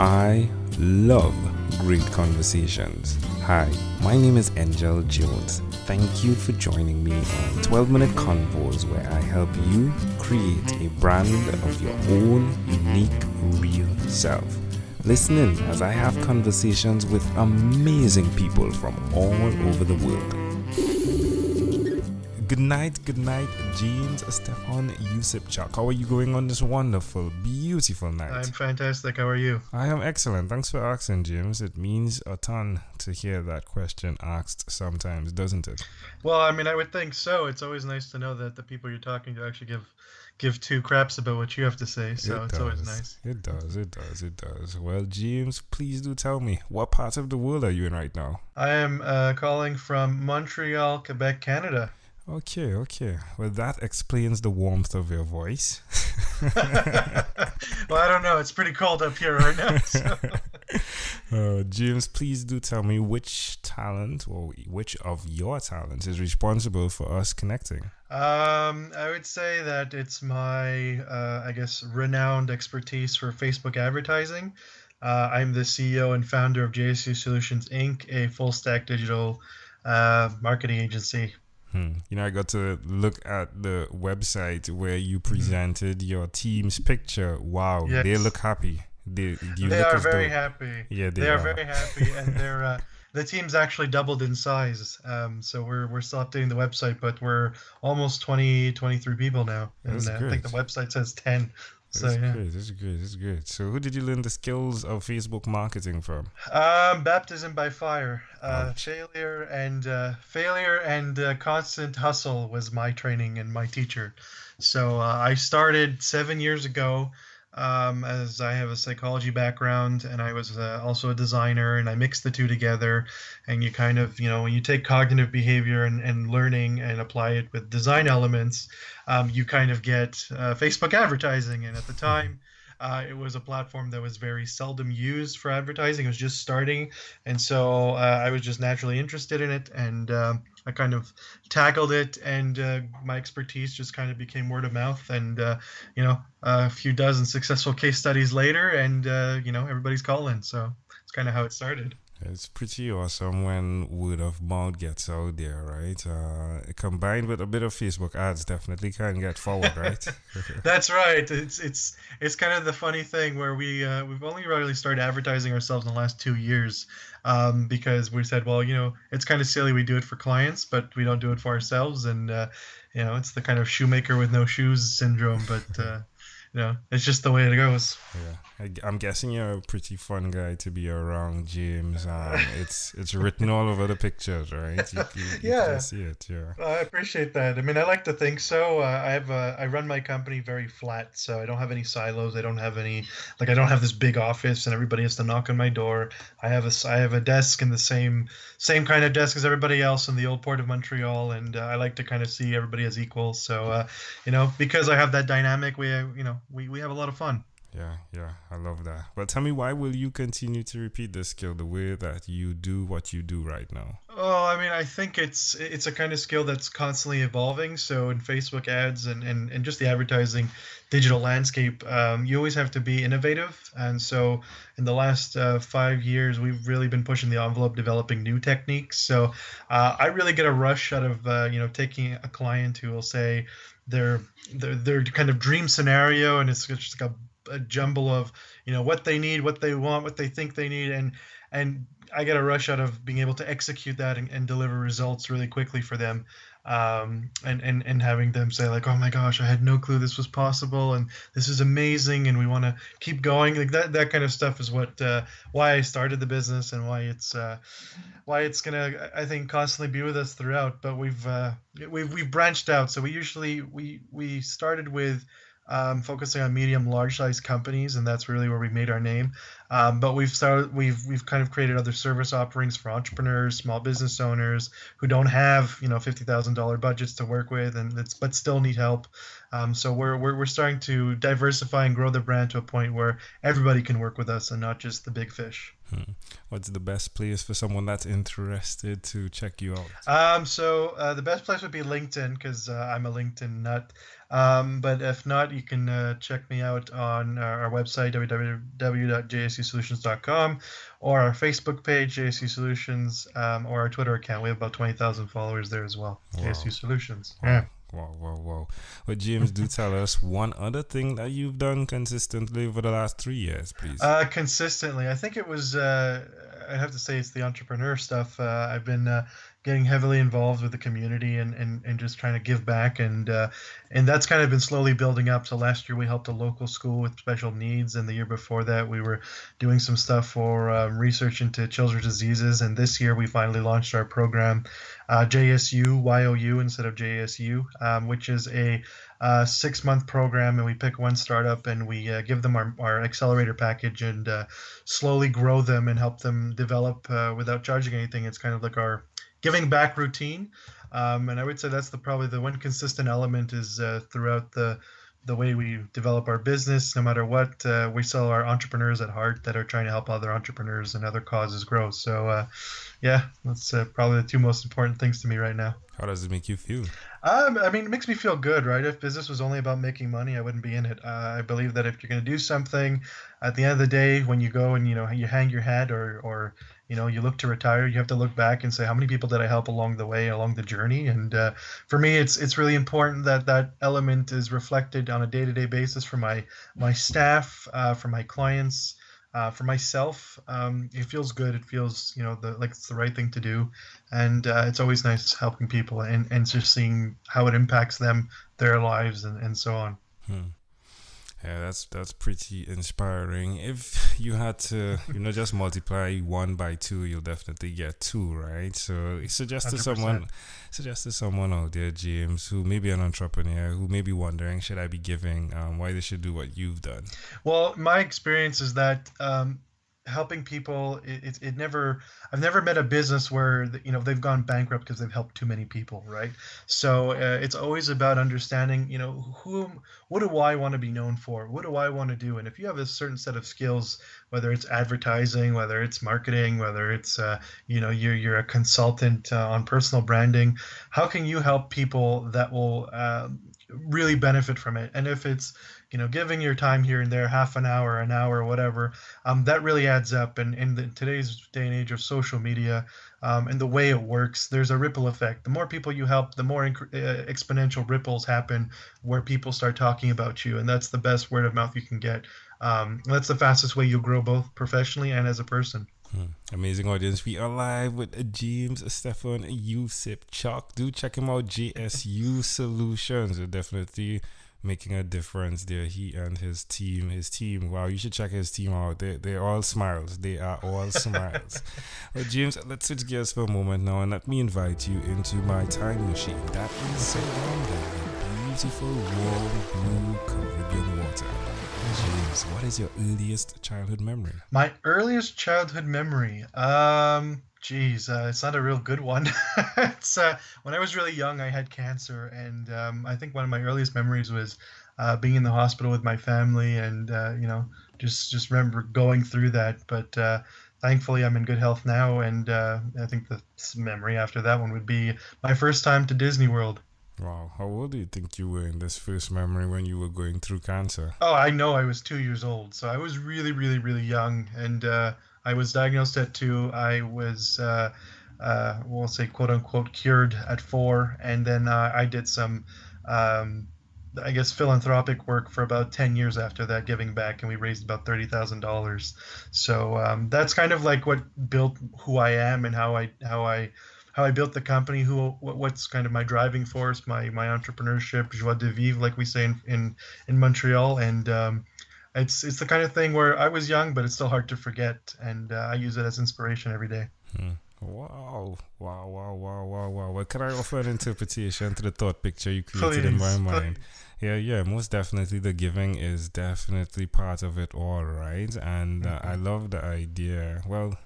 I love great conversations. Hi, my name is Angel Jones. Thank you for joining me on 12-minute convos where I help you create a brand of your own unique, real self. Listen in as I have conversations with amazing people from all over the world. Good night, James Stephan-Usypchuk. How are you going on this wonderful, beautiful night? I'm fantastic. How are you? I am excellent. Thanks for asking, James. It means a ton to hear that question asked sometimes, doesn't it? Well, I mean, I would think so. It's always nice to know that the people you're talking to actually give two craps about what you have to say. So it's always nice. It does. Well, James, please do tell me, what part of the world are you in right now? I am calling from Montreal, Quebec, Canada. Okay. Well, that explains the warmth of your voice. Well, I don't know. It's pretty cold up here right now. So. James, please do tell me which talent or which of your talents is responsible for us connecting. I would say that it's my, renowned expertise for Facebook advertising. I'm the CEO and founder of JSU Solutions, Inc., a full-stack digital marketing agency. I got to look at the website where you presented your team's picture. Wow, yes. They look happy. They are very happy. Yeah, they are very happy, and the team's actually doubled in size. So we're still updating the website, but we're almost 23 people now, and I think the website says 10. That's great. So who did you learn the skills of Facebook marketing from? Baptism by fire. Failure and constant hustle was my training and my teacher. So I started 7 years ago, as I have a psychology background, and I was also a designer, and I mixed the two together. And you kind of, when you take cognitive behavior and learning and apply it with design elements, you kind of get Facebook advertising. And at the time, it was a platform that was very seldom used for advertising. It was just starting. And so I was just naturally interested in it, and I kind of tackled it, and my expertise just kind of became word of mouth, and a few dozen successful case studies later, and everybody's calling. So it's kind of how it started. It's pretty awesome when word of mouth gets out there, right? Combined with a bit of Facebook ads, definitely can get forward, right? That's right. It's kind of the funny thing where we've only really started advertising ourselves in the last 2 years, because we said, well, it's kind of silly we do it for clients, but we don't do it for ourselves, and it's the kind of shoemaker with no shoes syndrome, but. It's just the way it goes. Yeah, I'm guessing you're a pretty fun guy to be around, James. It's written all over the pictures, right? You can see it. Yeah. I appreciate that. I mean, I like to think so. I run my company very flat, so I don't have any silos. I don't have I don't have this big office and everybody has to knock on my door. I have a desk in the same kind of desk as everybody else in the old port of Montreal, and I like to kind of see everybody as equals. So, because I have that dynamic, we have a lot of fun. Yeah, I love that. But tell me, why will you continue to repeat this skill the way that you do what you do right now? Oh, I mean, I think it's a kind of skill that's constantly evolving. So in Facebook ads and just the advertising digital landscape, you always have to be innovative. And so in the last 5 years, we've really been pushing the envelope, developing new techniques. So I really get a rush out of taking a client who will say their kind of dream scenario, and it's just like a jumble of what they need, what they want, what they think they need, and I get a rush out of being able to execute that and deliver results really quickly for them, and having them say like, oh my gosh, I had no clue this was possible, and this is amazing, and we want to keep going. Like that kind of stuff is what why I started the business, and why it's gonna, I think, constantly be with us throughout. But we've branched out. So we started with focusing on medium, large size companies, and that's really where we made our name. But we've kind of created other service offerings for entrepreneurs, small business owners who don't have $50,000 budgets to work with, but still need help. So we're starting to diversify and grow the brand to a point where everybody can work with us and not just the big fish. What's the best place for someone that's interested to check you out? So the best place would be LinkedIn, because I'm a LinkedIn nut. But if not, you can check me out on our website, www.jsusolutions.com, or our Facebook page, JSU Solutions, or our Twitter account. We have about 20,000 followers there as well. JSU Wow. Solutions. Yeah. Wow. Wow, wow, wow. But James, do tell us one other thing that you've done consistently over the last 3 years, please. Consistently, I think it was. I have to say it's the entrepreneur stuff. I've been getting heavily involved with the community and just trying to give back, and that's kind of been slowly building up. So last year we helped a local school with special needs, and the year before that we were doing some stuff for research into children's diseases, and this year we finally launched our program, JSU YOU instead of JSU, which is a 6-month program, and we pick one startup and we give them our accelerator package and slowly grow them and help them develop without charging anything. It's kind of like our giving back routine, and I would say that's probably the one consistent element is throughout the way we develop our business. No matter what, we still are entrepreneurs at heart that are trying to help other entrepreneurs and other causes grow. So yeah, that's probably the two most important things to me right now. How does it make you feel? I mean, it makes me feel good, right? If business was only about making money, I wouldn't be in it. I believe that if you're going to do something, at the end of the day, when you go and you hang your hat or you look to retire, you have to look back and say, how many people did I help along the way, along the journey? And for me, it's really important that that element is reflected on a day-to-day basis for my staff, for my clients. For myself, it feels good. It feels, like it's the right thing to do, and it's always nice helping people and just seeing how it impacts them, their lives, and so on. Hmm. Yeah, that's pretty inspiring. If you had to, just multiply 1 by 2, you'll definitely get 2, right? So suggest to 100%. someone out there, James, who may be an entrepreneur, who may be wondering, should I be giving? Why they should do what you've done? Well, my experience is that helping people, it never, I've never met a business where they've gone bankrupt because they've helped too many people, right? So it's always about understanding, what do I want to be known for? What do I want to do? And if you have a certain set of skills, whether it's advertising, whether it's marketing, whether it's you're a consultant on personal branding, how can you help people that will really benefit from it? And if it's giving your time here and there, half an hour, whatever, that really adds up. And in today's day and age of social media, and the way it works, there's a ripple effect. The more people you help, the more exponential ripples happen where people start talking about you. And that's the best word of mouth you can get. That's the fastest way you'll grow both professionally and as a person. Amazing audience. We are live with James Stephan-Usypchuk. Do check him out, JSU Solutions. They're definitely making a difference there. He and his team. Wow, you should check his team out. They're all smiles. They are all smiles. Well, James, let's switch gears for a moment now and let me invite you into my time machine that is surrounded with beautiful, warm, blue Caribbean water. James, what is your earliest childhood memory? My earliest childhood memory. It's not a real good one. It's when I was really young, I had cancer, and I think one of my earliest memories was being in the hospital with my family, and just remember going through that. But thankfully, I'm in good health now, and I think the memory after that one would be my first time to Disney World. Wow, how old do you think you were in this first memory when you were going through cancer? Oh, I know I was 2 years old, so I was really, really, really young, and I was diagnosed at 2. I was, we'll say, quote unquote, cured at 4, and then I did some, I guess, philanthropic work for about 10 years after that, giving back, and we raised about $30,000. So that's kind of like what built who I am and how I built the company, what's kind of my driving force, my entrepreneurship, joie de vivre, like we say in Montreal, and it's the kind of thing where I was young, but it's still hard to forget, and I use it as inspiration every day. Wow. Well, can I offer an interpretation to the thought picture you created in my mind? Yeah, most definitely the giving is definitely part of it all, right? And I love the idea. Well,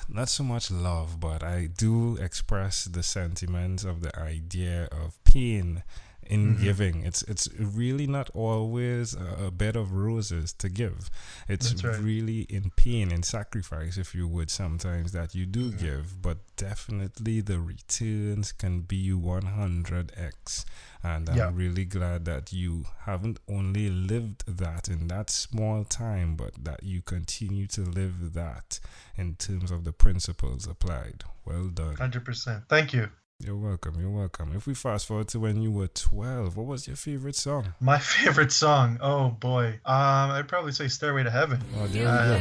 not so much love, but I do express the sentiments of the idea of pain in giving. It's really not always a bed of roses to give. It's really in pain and sacrifice, if you would, sometimes that you do give, but definitely the returns can be 100x. And I'm really glad that you haven't only lived that in that small time, but that you continue to live that in terms of the principles applied. Well done. 100%. Thank you. You're welcome. You're welcome. If we fast forward to when you were 12, what was your favorite song? My favorite song? Oh boy. I'd probably say Stairway to Heaven. Oh, there we go.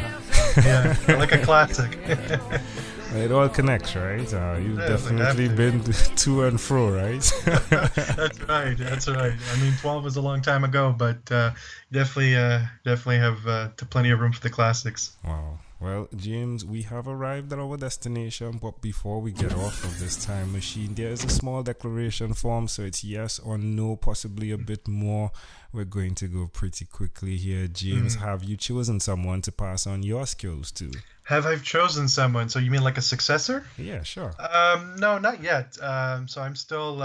Yeah, like a classic. It all connects, right? You've definitely been to and fro, right? That's right. That's right. I mean, 12 was a long time ago, but definitely have plenty of room for the classics. Wow. Well, James, we have arrived at our destination, but before we get off of this time machine, there is a small declaration form, so it's yes or no, possibly a bit more. We're going to go pretty quickly here. James, have you chosen someone to pass on your skills to? Have I chosen someone? So you mean like a successor? Yeah, sure. No, not yet. So I'm still.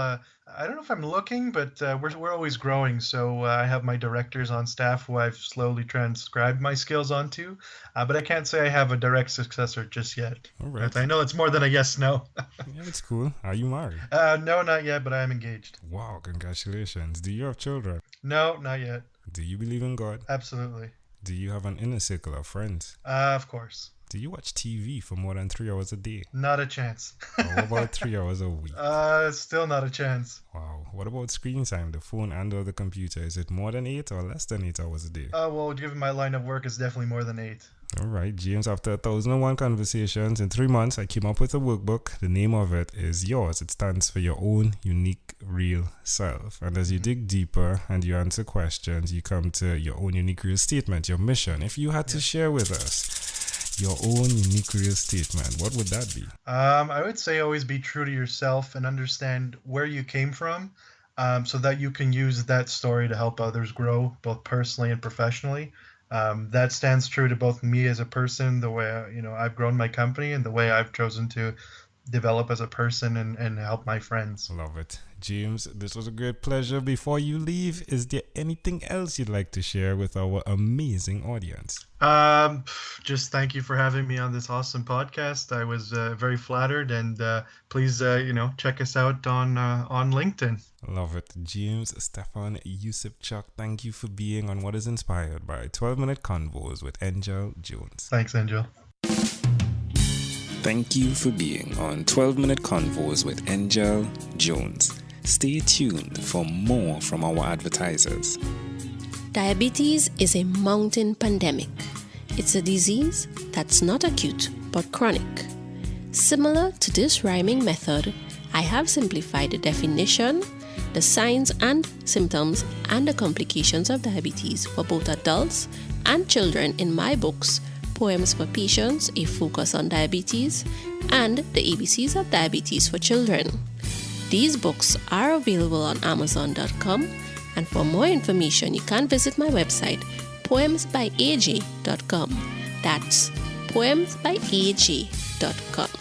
I don't know if I'm looking, but we're always growing. So I have my directors on staff who I've slowly transcribed my skills onto, but I can't say I have a direct successor just yet. All right. I know it's more than a yes/no. Yeah, it's cool. Are you married? No, not yet, but I am engaged. Wow, congratulations. Do you have children? No, not yet. Do you believe in God? Absolutely. Do you have an inner circle of friends? Of course. Do you watch TV for more than 3 hours a day? Not a chance. What about 3 hours a week? Still not a chance. Wow. What about screen time, the phone and or the computer? Is it more than 8 or less than 8 hours a day? Well, given my line of work, it's definitely more than 8. All right, James, after 1,001 conversations in 3 months, I came up with a workbook. The name of it is Yours. It stands for your own unique, real self. And as you dig deeper and you answer questions, you come to your own unique, real statement, your mission. If you had to share with us your own unique, real statement, what would that be? I would say always be true to yourself and understand where you came from, so that you can use that story to help others grow, both personally and professionally. That stands true to both me as a person, the way I've grown my company, and the way I've chosen to develop as a person and help my friends. Love it. James, this was a great pleasure. Before you leave, is there anything else you'd like to share with our amazing audience? Just thank you for having me on this awesome podcast. I was very flattered, and please check us out on LinkedIn. Love it. James Stephan-Usypchuk, thank you for being on What is Inspired by 12-Minute Convos with Angel Jones. Thanks, Angel. Thank you for being on 12-Minute Convos with Angel Jones. Stay tuned for more from our advertisers. Diabetes is a mountain pandemic. It's a disease that's not acute but chronic. Similar to this rhyming method, I have simplified the definition, the signs and symptoms, and the complications of diabetes for both adults and children in my books, Poems for Patients, A Focus on Diabetes, and The ABCs of Diabetes for Children. These books are available on Amazon.com, and for more information, you can visit my website, poemsbyaj.com. That's poemsbyaj.com.